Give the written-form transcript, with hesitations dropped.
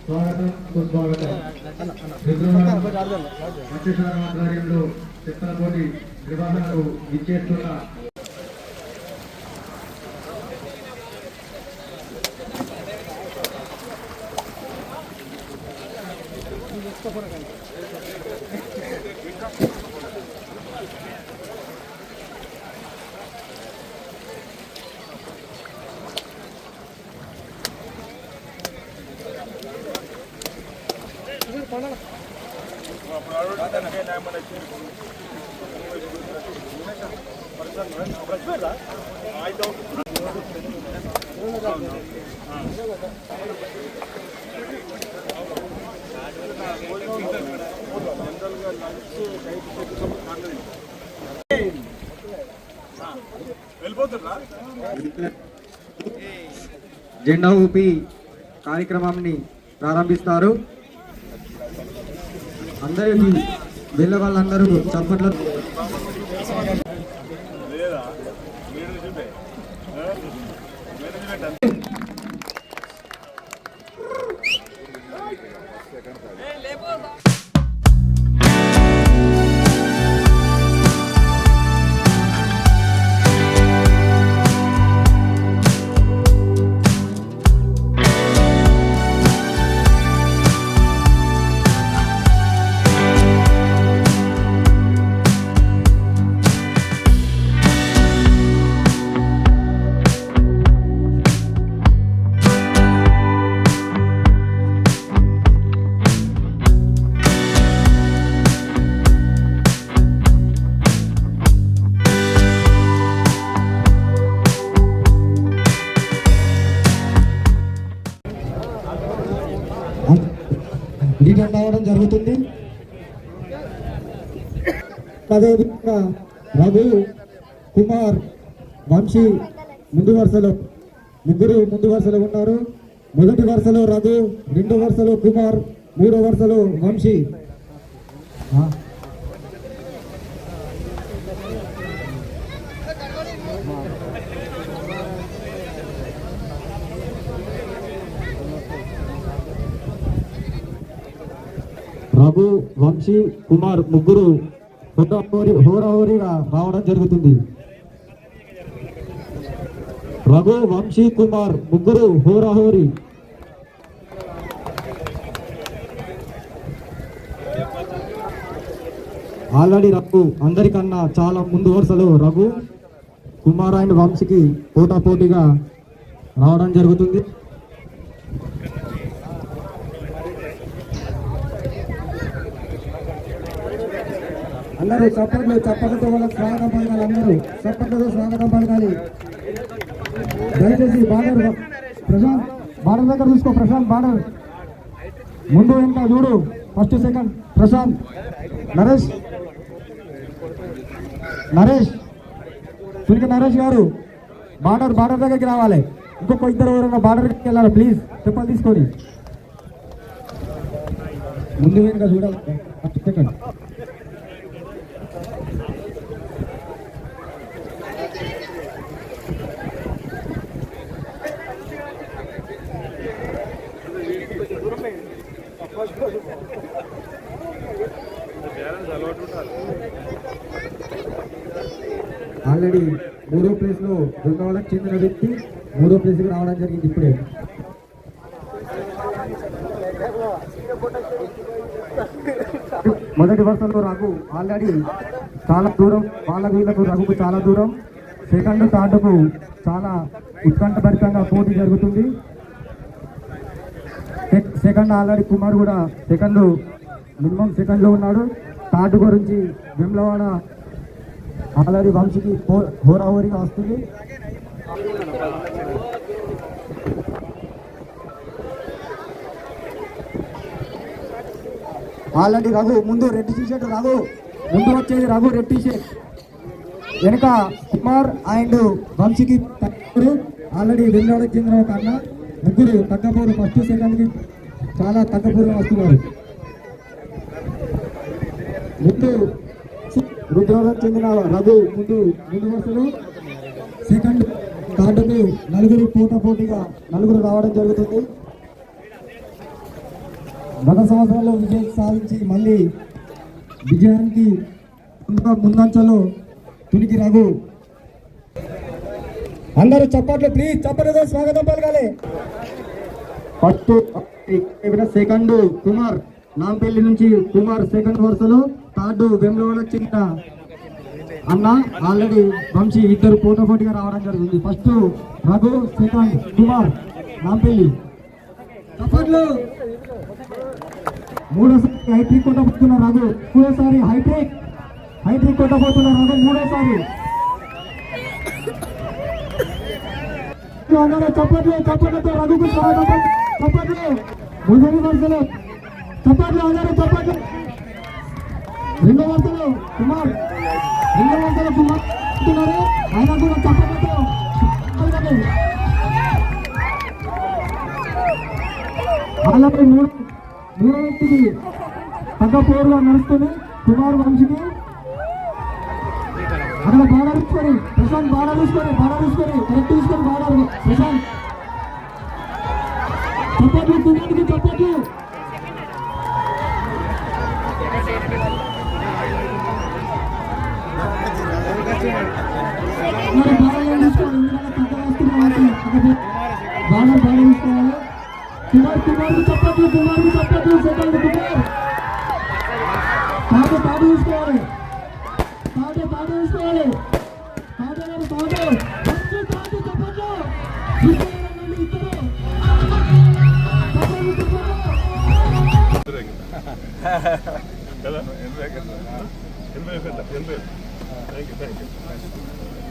స్వాగతం సుస్వాగతం. ఆధ్వర్యంలో చిత్ర పోటీ నిర్వహణకు ఇచ్చేస్తున్న జెండా ఊపి కార్యక్రమాన్ని ప్రారంభిస్తారు. అందరికీ వెళ్ళే వాళ్ళందరూ చప్పట్లు. రిటర్న్ అవ్వడం జరుగుతుంది. అదేవిధంగా రఘు, కుమార్, వంశీ ముగ్గురు ముందు వరుసలో ఉన్నారు. మొదటి వరుసలో రఘు, రెండో వరుసలో కుమార్, మూడో వరుసలో వంశీ. రఘు, వంశీ, కుమార్ ముగ్గురు హోరాహోరీగా రావడం జరుగుతుంది. రఘు, వంశీ, కుమార్ ముగ్గురు హోరాహోరీ. ఆల్రెడీ రఘు అందరికన్నా చాలా ముందు వరుసలో రఘు, కుమార్ అండ్ వంశీకి పోటాపోటీగా రావడం జరుగుతుంది. అందరూ చప్పట్లతో వాళ్ళకి స్వాగతం పలకాలి. అందరూ చప్పట్లతో స్వాగతం పలకాలి. దయచేసి ప్రశాంత్ బార్డర్ దగ్గర చూసుకో. ప్రశాంత్ బార్డర్ ముందు వెంట చూడు. First second Prashanth. నరేష్ సునికి నరేష్ గారు బార్డర్ దగ్గరికి రావాలి. ఇంకొక ఇద్దరు ఎవరైనా బార్డర్ దగ్గరికి వెళ్ళాలి ప్లీజ్. చెప్పాలి తీసుకొని ముందు వెనుక చూడాలి. ఫస్ట్ సెకండ్ ఆల్రెడీ మూడో ప్లేస్ లో బృందావనకు చెందిన వ్యక్తి మూడో ప్లేస్ కి రావడం జరిగింది. ఇప్పుడే మొదటి వరుసలో రఘు ఆల్రెడీ చాలా దూరం, వాళ్ళ వీళ్ళకు రఘుకు చాలా దూరం. సెకండ్ థర్డ్కు చాలా ఉత్కంఠభరితంగా పోటీ జరుగుతుంది. సెకండ్ ఆల్రెడీ కుమార్ కూడా మినిమం సెకండ్లో ఉన్నాడు. థర్డ్ గురించి వెమ్లవాడ ఆల్రెడీ వంశీకి హోరాహోరీగా వస్తుంది. ఆల్రెడీ రఘు ముందు రెడ్ టీషర్ట్, రఘు ముందు వచ్చేది రఘు రెడ్ టీషర్ట్. వెనుక కుమార్ అండ్ వంశీకి తగ్గపోరు. ఆల్రెడీ వెమ్లవాడకి చెందిన ఒక అన్న ముగ్గురు తగ్గపోరు. ఫస్ట్ సెకండ్కి చాలా తగ్గపోరుగా వస్తున్నారు. ముందు రుద్రాలకు చెందిన రఘు ముందు వరుసలో, సెకండ్ థర్డ్కు నలుగురు పోటాపోటీగా రావడం జరుగుతుంది. గత సంవత్సరంలో విజయం సాధించి మళ్ళీ విజయానికి ముందంచలో తునికి రఘు. అందరూ చప్పట్లు ప్లీజ్, చప్పట్లతో స్వాగతం పలకాలి. ఫస్ట్ సెకండ్ కుమార్ నాంపల్లి నుంచి, కుమార్ సెకండ్ వరుసలో, థర్డ్ వెమ్లవాడకు చెందిన అన్న ఆల్రెడీ వంశీ ఇద్దరు పోటాపోటీగా రావడం జరుగుతుంది. First Raghu, second Kumar Nampally. చప్పట్లు. మూడోసారి హైట్రిక్ కొట్టబోతున్న రఘు, మూడోసారి హైట్రిక్ కొట్టబోతున్న రఘు మూడోసారి. చప్పట్లతో రఘుకు స్వాగతం. చప్పట్లు మొదటి వరుసలో, చప్పట్లు అందరూ చప్పట్లు. రెండో వరుసలో కుమార్ అంటున్నారు, ఆయన కూడా చప్పట్లతో. అలాగే మూడో వ్యక్తికి తగ్గ పోరుగా నడుస్తుంది కుమార్ వంశీకి. అక్కడ బాగా తీసుకొని ప్రశాంత్, బాగా తీసుకొని కరెక్ట్ తీసుకొని బాగా ప్రశాంత్. చప్పట్లు కుమార్కి చప్పట్లు. బాగా తీసుకోవాలి, బాగా తీసుకోవాలి. కుమార్కి చప్పట్లు, సెకండ్ కుమార్. పాట తీసుకోవాలి, పాట తీసుకోవాలి. కదా 80 థ్యాంక్ యూ